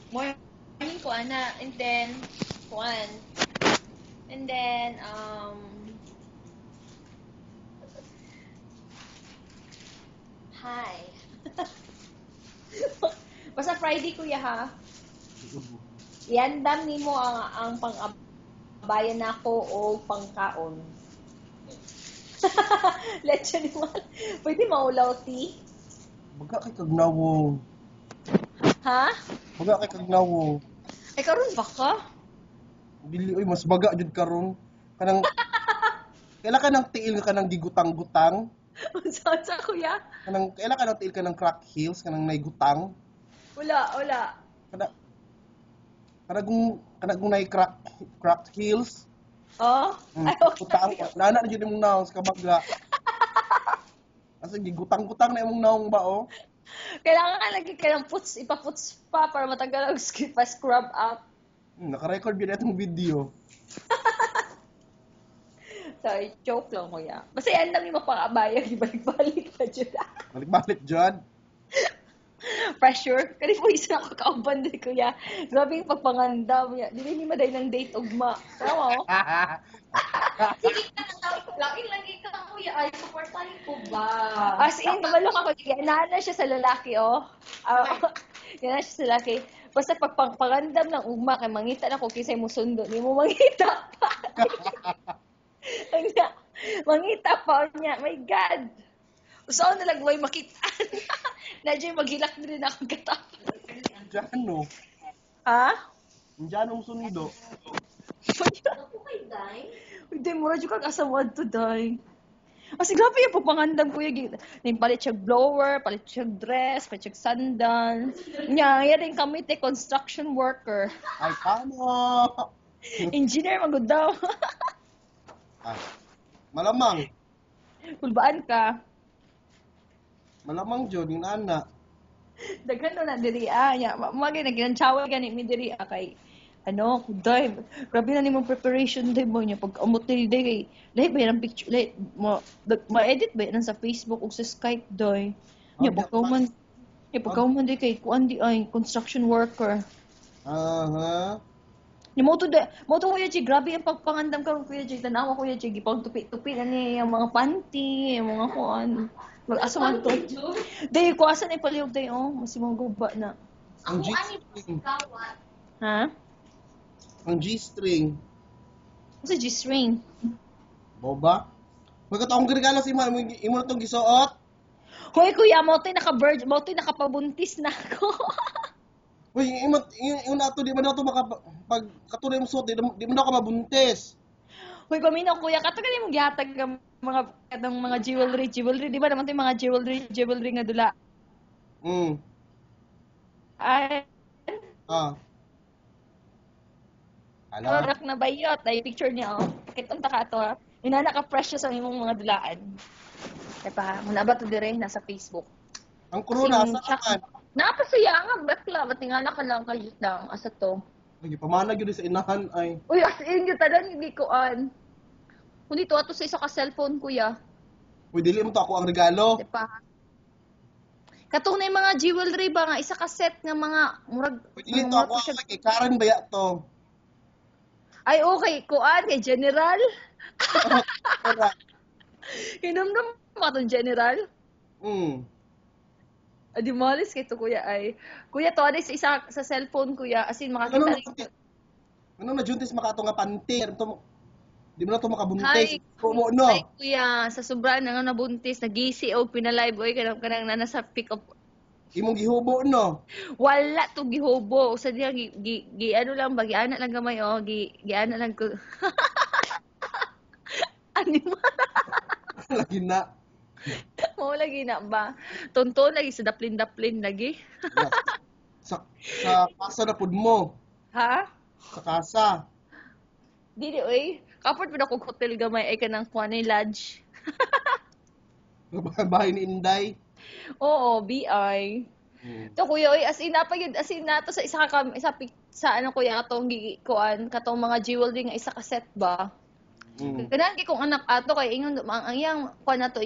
Morning ko, ana. And then, kuan. And then, hi. Basta Friday, kuya, ha? Iandam ni mo ang pang-abayan nako o pangkaon. Lechon ni mo. Pwede maulaw, ti? Baga kay kagnawong. Ha? Baga kay kagnawong. Ay, karon ba ka? Dili oy mas baga jud karon. Kanang kaila ka nang tiil ka nang gigutang-gutang. Unsa kuya? Kanang kaila ka nang tiil ka ng crack heels kanang nay gutang. Wala. Kanang nay crack heels. Oh? Ay, okay. Gutang. Nana na jud imong naong sa kabaga. Asa gigutang-gutang na imong naong ba oh? Kailangan ka lagi ka ng ipaputs pa para matanggal ang scrub up. Naka-record yun itong video. Sorry, joke lang kuya. Basta yan lang yung mapang-abayan, ibalik-balik na dyan. Balik-balik dyan. Pressure. Kani po isa ako kauban din kuya. Grabe yung pagpangandam. Dili ni maday ng date ugma. Tama mo? Sige ka, lagi lagi ka kuya. Ay, supportahin ko ba? As in, nabalok ako. Ganahan na siya sa lalaki, oh. Ganahan siya sa lalaki. Basta pagpangandam ng ugma, kay mangita na ko kisay mo sundo. Di mo mangita pa. Mangita pa niya. My God. Usaw na lang may makitaan. Nadya maghilak na rin ako katapos. Diyan no. Ha? Diyan ang sundo. Hindi, mura dyan kang asamad to, day. Kasi grabe yung pagpangandam kuya. Palit siya blower, palit siya dress, palit siya sandal. Yan rin kami, construction worker. Ay, paano? Engineer, magod daw. Malamang. Kulbaan ka. Malamang John, yung anak. Daghan no na diri magay naginanchawa gani mi diri kay day grabe na nimong preparation day mo niya pag amot diri day kay lahi ba yung picture lahi ma-edit ba yan sa Facebook o sa Skype day niya pagkauman day kay kuan di ay construction worker. Ni mo to kuya Jay, grabe ang pagpangandam karon kuya Jay, tanawa kuya Jay, gipang tupi na niya yung mga panty, yung mga kuan. Mag-asa man to. Day, kuwasan ay palihog day, oh. Mas mga guba na. Ang G-string. Ha? Ang G-string. Kasi G-string. Boba? Magkataong regalo si Ima, imo na itong gisuot. Hoy kuya, moto'y nakapabuntis na ako. Uy, yung nato, di ba na ito pag katulad yung suot, di mo na ako mabuntis. Hoy, paminaw kuya, katagal mo gihatag ng mga jewelry, di ba naman 'yung mga jewelry nga dula? Ay. Ano? Orak na bayot, ay picture niya oh. Kitong ka to. Inana ka precious ang imong mga dulaan. Diba? Muna ba to dire nasa Facebook? Ang corona sa kan. Napasaya nga bakla, batingala ka lang kayo lang asa to. Lagi pamana gyud sa inahan ay. Uy, as in gyud tanan hindi ko an. Kundi to ato sa isa ka cellphone kuya. Uy, dili mo to ako ang regalo. Diba? Katong na yung mga jewelry ba nga isa ka set nga mga murag. Uy, dili to ako kay Karen baya to. Ay okay, kuan kay General. Hinumdum mo atong General? Adi malis kay to kuya ay. Kuya to sa isa sa cellphone kuya as in makakita rin. Ano na juntis makato nga pantir to. Di mo na to makabuntis. Kumo no. Ay kuya, sa sobra na nabuntis, nagisi o pinalive oy kanang nasa pick up. Imong gihubo no. Wala to gihubo. Sa diya gi ano lang ba giana lang gamay oh, giana lang ko. Ano Lagi na. Mo lagi na ba? Tonton lagi sa daplin lagi. Sa kasa na pud mo. Ha? Sa kasa. Dili oy. Kaport pud ako hotel gamay ay kanang kuan ay lodge. Bahay ni Inday. Oo, BI. To kuya oy as in nato sa sa ano kuya katong kuan katong mga jewelry nga isa ka set ba. Kanang kung anak ato kay ingon ang iyang kuan nato